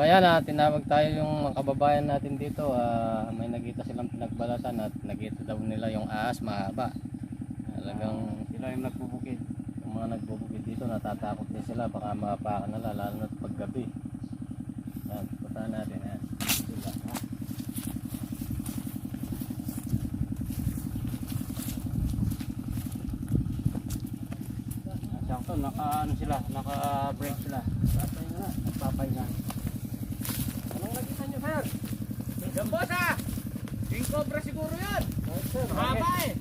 ayan tinawag tayo yung mga kababayan natin dito. May nakita silang pinagbalatan at nakita daw nila yung ahas mahaba. Talagang Sila yung nagbubukid. yung mga nagbubukid dito natatakot din sila, baka mapakan nila lalo na paggabi. Yan, puntahan natin yan. Sila, ha? Sakto, naka-break sila. Papay na. Anong nakita nyo, sir? Yan boss ha! King Cobra siguro yun! Mahaba eh!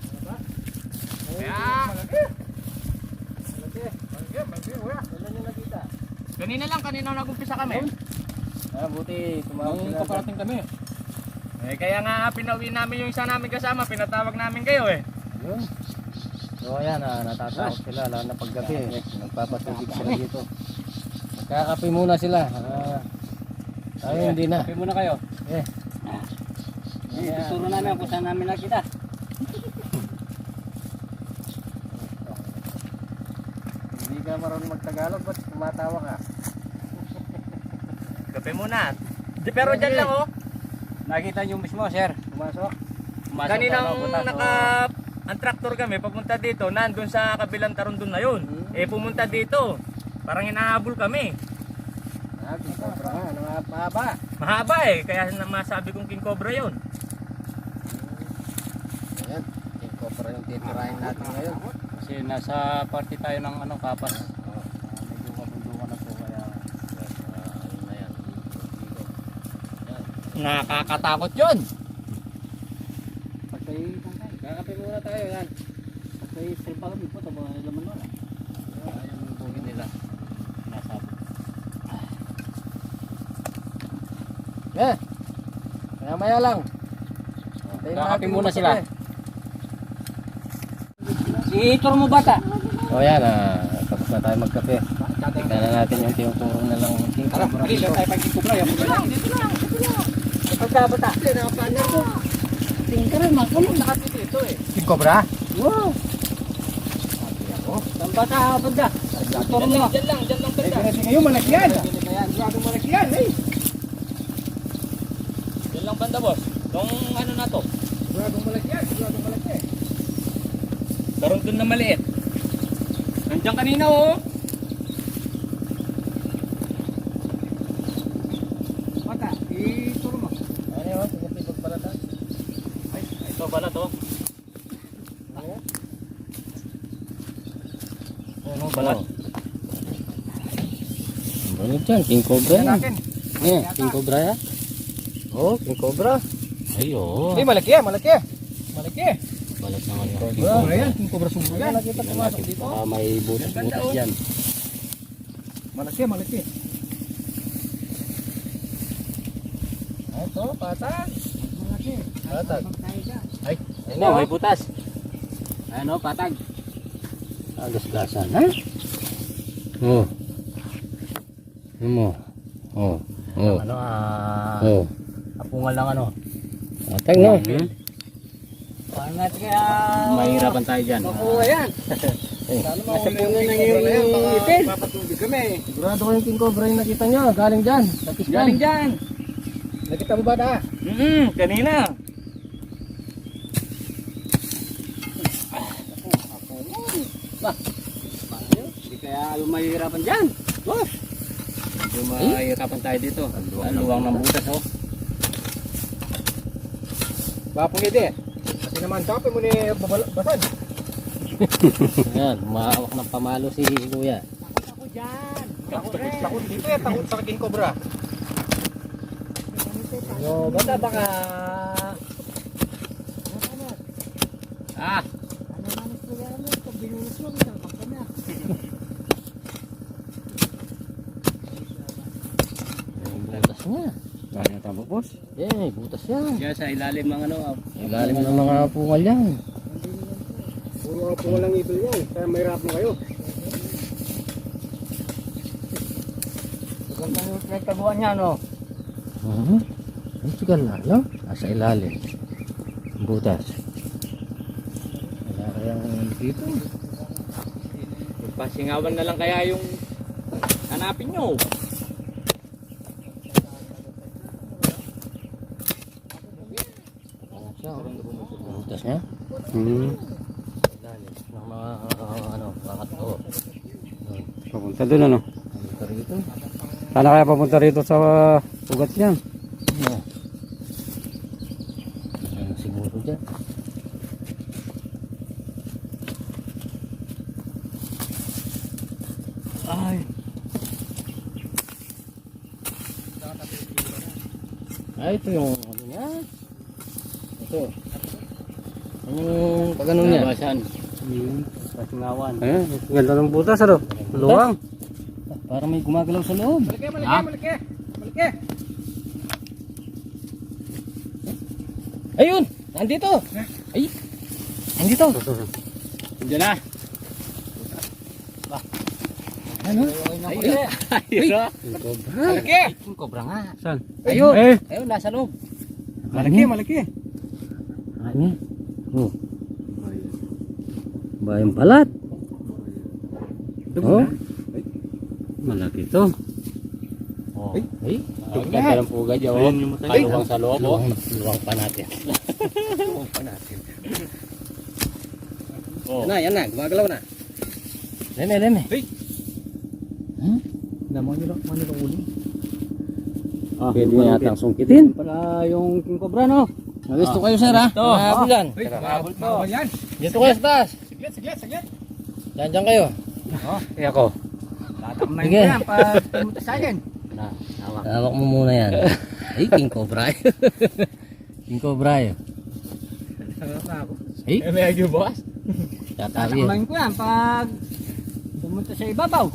Kaya... Kailan nyo nakita? Kanina nag-umpisa kami. Buti tumawag Nung sila. kaparating kami. Eh kaya nga pinauwi namin yung isa namin kasama, pinatawag namin kayo eh. Yun. So ayan, natatakot sila lalo na paggabi. Nagpapatubig sila dito. Magkakape muna sila. Tayo hindi na. Kape muna kayo. Eh. Tuturo namin kung saan namin nakita. Hindi ka marunong magtagalog, ba't tumatawa ka? Kape muna. Pero dyan lang oh. Nakita nyo mismo, sir. Pumasok? Kaninang ang tractor kami papunta dito, nandun sa kabilang tarundun na yun. Eh pumunta dito. Parang hinahabol kami. King Cobra nga, ano nga mahaba? Mahaba eh, kaya masabi kong King Cobra yun. Ayan, King Cobra yung titirahin natin ngayon. Kasi nasa party tayo ng kapas. Medyo kabundukan na po kaya ayun na yan. Nakakatakot yun. Kakape muna tayo yan. Pagkay silpa kami po, tabo na laman wala. Ayun yung bugin nila. Nasabi. Kaya maya lang. Kakape muna sila. Si Itor mo bata. O yan, tapos na tayo magkape. Tingnan na natin yung tinuturo na lang. King Cobra dito. Tayo pagkikupla. Dito lang. Pagkabata. Nakapanan ko. Tingka rin, makulong nakapit ito eh. King Cobra? Wow. Saan ba ka banda? Itor mo. Dyan lang banda. Ngayon malaki yan. Gradong malaki yan eh. Dyan lang banda boss. Itong ano na to. Gradong malaki yan. Gradong malaki. Tarundun na maliit. Nandiyan kanina oh. Bata, Itor mo. Ano yun? Sige, pagpalatan. Ay, ito pala to. Ano balat? Ano dyan? King Cobra yan. Natin. King Cobra yan? Oh, King Cobra. Ay oh. Eh, malaki yan, malaki. Malaki. Balat naman yun. King Cobra yan. King Cobra sumo yan. Nakita pumasok dito. May butas-butas yan. Malaki, malaki. Ito, patag. Malaki. Patag. Ay, Ayun na, may butas. ano, patag. Agas-gasan, ha? Oh. Ano mo? Oh. Oh. Ano, Oh. apungal lang ano. Patag, no? Paano natin kaya... Mahirapan tayo dyan. Makuha yan. Nasa puno ng yung ipin. Papatubig kami. Sigurado ko yung King Cobra yung nakita nyo. Galing dyan. Galing dyan. Nakita mo ba na? Kanina. Hindi kaya lumahirapan dyan. Boss. Mahirapan tayo dito. Luwang ng butas oh. Bapong ide. Kasi naman kape mo ni basad. Yan, maawak ng pamalo si Kuya. Ako dyan. Takot dito eh. Takot sa King Cobra. Yo, bata baka... Ah. Butas niya. Kaya tama, boss. Eh, butas yan. Diyan sa ilalim ng ano. Ilalim ng mga pungal yan. Puro po walang ito yan. Kaya may rap mo kayo. Magandang yung pinagtaguan niya, no? Ito ka na, no? Nasa ilalim. Butas. Wala kayang dito. Pasingawan na lang kaya yung hanapin nyo. niya. Ilalim ng mga kakato. Papunta doon ano. Punta rito. Sana kaya papunta rito sa ugat niyan. Siguro dyan. Ito yung ano niya. Ito. Ano yung pag ano niya? Babasan. Pasingawan. Ganda ng butas ano. Luwang. Para may gumagalaw sa loob. Malaki. Ayun! Nandito! Ay! Nandito! Diyan na. Ano? Ayun. Ayun. Cobra. Malaki. Yung cobra nga. Saan? Ayun! Eh. Ayun, nasa loob. Malaki. Ano? Oh. Bayang balat. Oh. Malaki to. Oh. Ay. Ganda ng pugad yan. Oh. Kaluwang sa loob. Oh. Luwang pa natin. Luwang pa natin. Oh. Yan na. Gumagalaw na. Leme. Hey. Naman nyo lang. Mano lang uli. Pwede Pwede yata ang sungkitin. Para yung king cobra no. Gusto kayo sir ha? Mahabol yan. Bawal yan. Dito kayo sa taas. Saglit. Diyan kayo. Eh ako. Tatamay Sige. mo yan pag pumunta sa akin. Hawak mo muna yan. Ay, King Cobra. King Cobra yun. Ay, May agyo boss. tatabi yan. Tatamay ko yan pag pumunta sa ibabaw.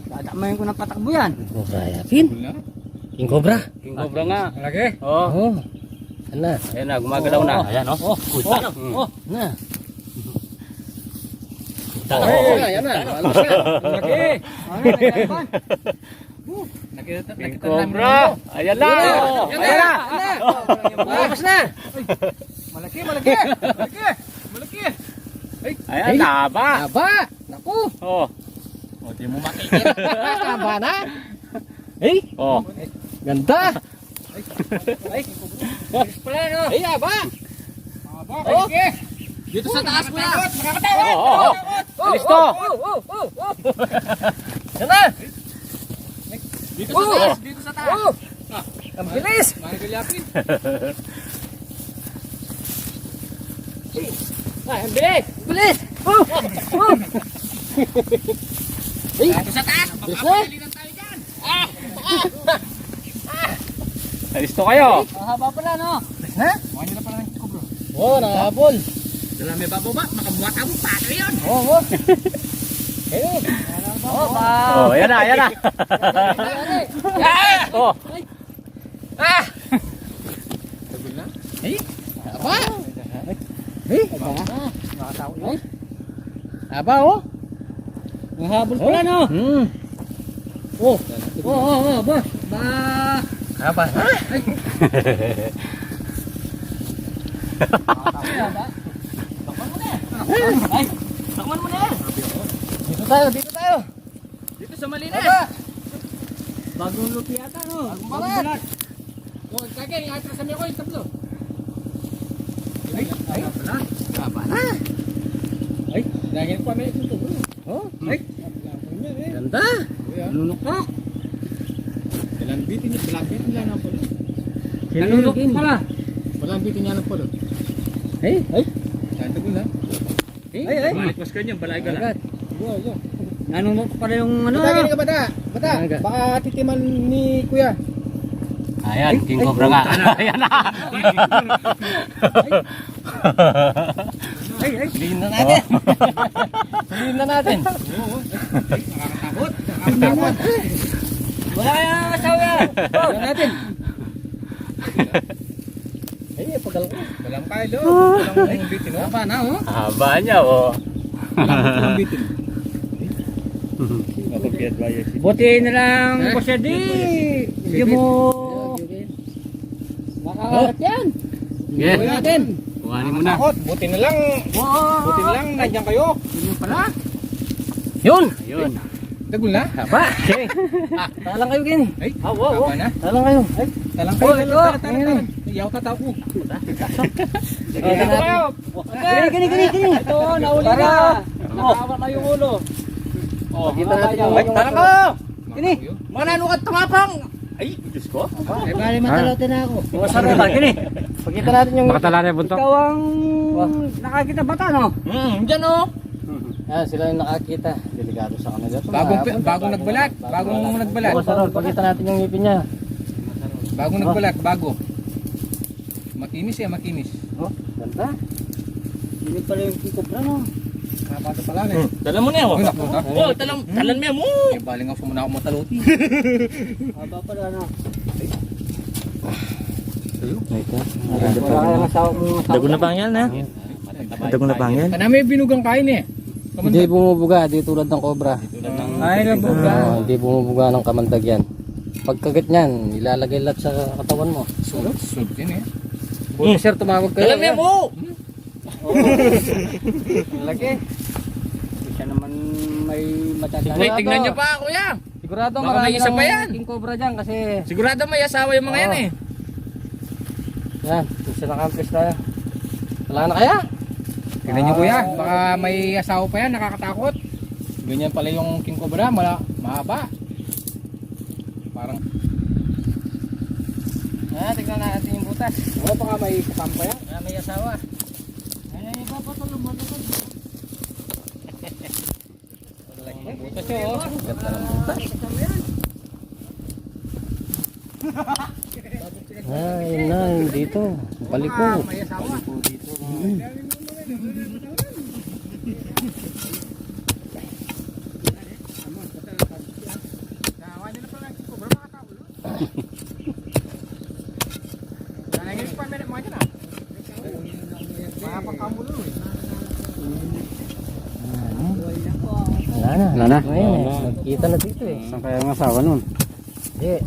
Tatamay ko ng patakbo yan. King Cobra yapin. King Cobra. King cobra nga. Malaki. Oh. Oh. Ano? Ayan na, gumagalaw na. Ayan oh. Na. Yan na. Malaki. Nakita King cobra. Ayan na. Ayan na. Malakas na. Malaki. Ayan na ba? Aba. Naku. Oh. O, di mo makikita. Aba na. Ay, Oh. ganda. Pala no. Ay, aba. Oh. Dito sa taas mo yan. Oh. Listo. Yan na. Dito sa taas. Dito sa taas. Oh. Ang bilis. Manigalyapin. Ay, ang bilis. Bilis. Oh. Oh. Dito sa taas. Bilis na. Pilitan tayo dyan. Listo kayo. Haba pala no. Ha? Mukha nyo na pala ng kubro. Oh, nakahabol. Dala may bababa. Makabuhata mo. Paano yun? Oh. Ayun. Oh, ba. Oh, ayan na. Oh. Ah! Ay! Aba! Ay! Nakatao yun. Aba, oh! Mahabol pala no. Oh! Ba. Ba. Aba! Ay. Takman mo na yan. Dito tayo! Dito sa malinis. Aba! Bagong lupi ata no. Bagong balat. Oh, kagay, atras sa ko yung tablo. Ay! Aba na! Ay, dahil pa may ito. Oh! Ay. Ganda! Nunukok. Bitin lang ang polo. Nunukok pala. Bitin niya ng polo. Ay! Ay! Saan tagol na? Ay! Balik mas kanyan, balay ka lang. Agad! Nanunok pala yung ano. Bata, ka bata. Bata, Aga. baka titiman ni kuya. Ayan, king cobra nga. Ayan na. Ay! Sabihin na natin! Sabihin na natin! Nakakatakot. Wala kayong asawa. Sabihin na natin! Ay, pagal ko. Walang kayo. Walang bitin. Aba na, oh! Haba niya oh. Walang bitin. Buti na lang ko siya di. Hindi mo makakat yan. Yeah. Gawin natin! Kuhanin mo na. Takot. Buti na lang. Buti na lang. Nandiyan kayo. Yun pala. Yun! Ayun. Dagol na. Aba! Talang kayo, Ken! Ay, Wow! haba na. Talang kayo! Talang Oh, kayo. ito. Talang. Iyaw tataw ko. Gini. Ito, nauli ka. Nakawak na yung ulo. Pakita natin yung... Ay, tara ko! Gini. Manano ka tumapang! Ay, Diyos ko. Ay, bali matalote na ako. Mga sarota, gini. Pakita natin yung... Makatala na yung buntok. Ikaw ang nakakita bata, no? Diyan oh. Yan, sila yung nakakita. Delikado sa kanila. Ito, Bagong nagbalat. Bagong nagbalat. Mga sarot, pakita natin yung ngipin niya. Bagong nagbalat. Bago. Makinis eh, makinis. Oh, ganda. Hindi pala yung kikobra, no? Kapato pala na eh. Talan mo na ako. Ay, naku, ha? Oh, talan mo yan mo. Eh, baling ako muna ako mataloti. Haba pala, no? Ito. Wala kayong asawa mo. Dago na pangyan ha? Dago na pangyan? Kanami binugang kain eh. Hindi bumubuga, di tulad ng cobra. Ay, nabuga. Hindi bumubuga ng kamandag yan. Pagkagat niyan, ilalagay lahat sa katawan mo. Sulot din eh. Buti sir, tumawag kayo. Talan mo yan mo. Laki. Siya naman may matanda. Wait, tignan niyo pa kuya. Sigurado Baka marami may isa ng pa yan. king cobra dyan kasi... Sigurado may asawa yung mga yan eh. Yan, isa na campus tayo. Wala na kaya? Tignan niyo kuya, baka may asawa pa yan, nakakatakot. Ganyan pala yung king cobra, mahaba. Parang, Tignan natin yung butas. baka may kasama pa yan. May asawa. Butas yun oh. Ganda ng butas. Yun na, yun dito. Paliko. May asawa. Wala na. Ngayon eh. Nagkita na dito eh. Saan kaya ang asawa nun? Hindi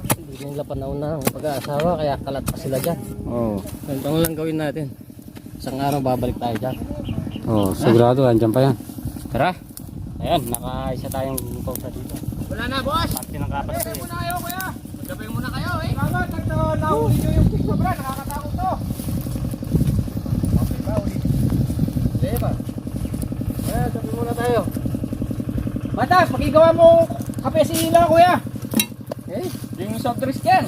nila panahon na pag-aasawa kaya kalat pa sila dyan. Oo. Ganito lang gawin natin. Isang araw babalik tayo dyan. Oh, sigurado andyan pa yan. Tara. Ayan, nakaisa tayong pausa dito. Wala na boss. Pati ng kapas ko eh. Muna kayo kuya. Magdabay muna kayo eh. Salamat, nahuli niyo yung king cobra, nakakatakot to. Okay ba, ulit. Sige ba? Ayan, sabi muna tayo. Batas, pakigawa mo kape si Ila kuya. Okay. Yung soft drinks yan.